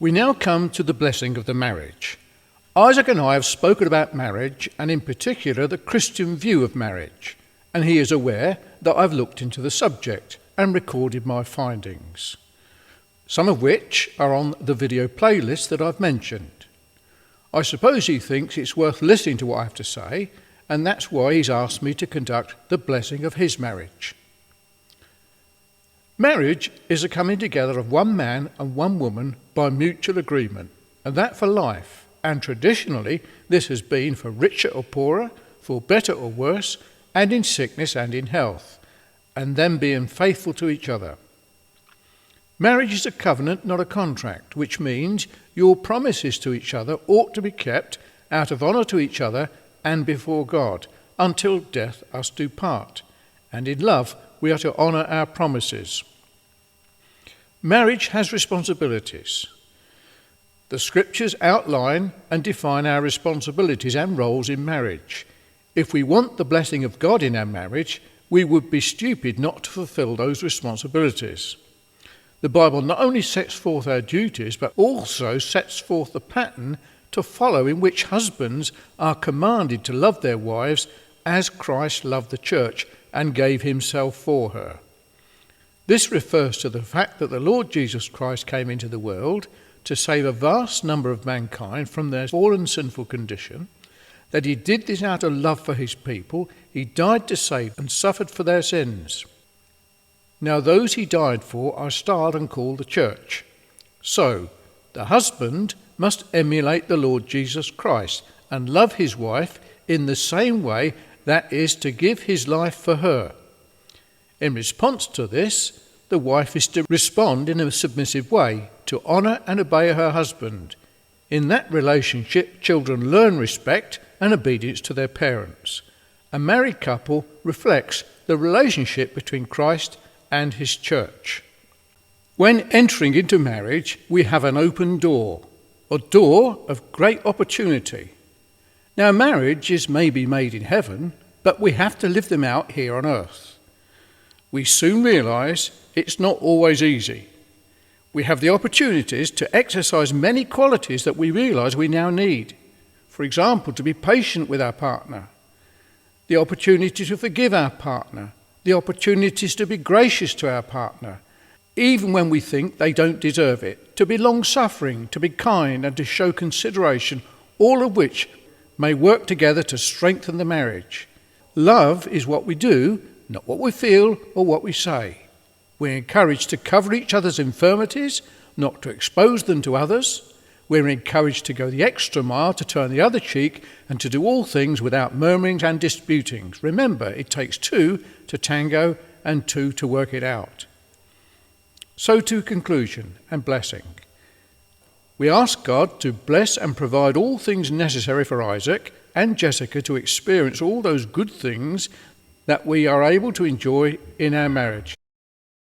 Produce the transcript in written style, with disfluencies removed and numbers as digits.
We now come to the blessing of the marriage. Isaac and I have spoken about marriage, and in particular the Christian view of marriage, and he is aware that I've looked into the subject and recorded my findings, some of which are on the video playlist that I've mentioned. I suppose he thinks it's worth listening to what I have to say, and that's why he's asked me to conduct the blessing of his marriage. Marriage is a coming together of one man and one woman by mutual agreement, and that for life. And traditionally, this has been for richer or poorer, for better or worse, and in sickness and in health, and them being faithful to each other. Marriage is a covenant, not a contract, which means your promises to each other ought to be kept out of honour to each other and before God, until death us do part. And in love, we are to honour our promises. Marriage has responsibilities. The scriptures outline and define our responsibilities and roles in marriage. If we want the blessing of God in our marriage, we would be stupid not to fulfil those responsibilities. The Bible not only sets forth our duties, but also sets forth the pattern to follow in which husbands are commanded to love their wives as Christ loved the church and gave himself for her. This refers to the fact that the Lord Jesus Christ came into the world to save a vast number of mankind from their fallen sinful condition, that he did this out of love for his people. He died to save and suffered for their sins. Now those he died for are styled and called the church. So, the husband must emulate the Lord Jesus Christ and love his wife in the same way, that is, to give his life for her. In response to this, the wife is to respond in a submissive way, to honour and obey her husband. In that relationship, children learn respect and obedience to their parents. A married couple reflects the relationship between Christ and his church. When entering into marriage, we have an open door, a door of great opportunity. Now, marriages may be made in heaven, but we have to live them out here on earth. We soon realise it's not always easy. We have the opportunities to exercise many qualities that we realise we now need. For example, to be patient with our partner, the opportunity to forgive our partner, the opportunities to be gracious to our partner, even when we think they don't deserve it, to be long-suffering, to be kind, and to show consideration, all of which may work together to strengthen the marriage. Love is what we do, not what we feel or what we say. We're encouraged to cover each other's infirmities, not to expose them to others. We're encouraged to go the extra mile, to turn the other cheek, and to do all things without murmurings and disputings. Remember, it takes two to tango and two to work it out. So to conclusion and blessing. We ask God to bless and provide all things necessary for Isaac and Jessica to experience all those good things that we are able to enjoy in our marriage.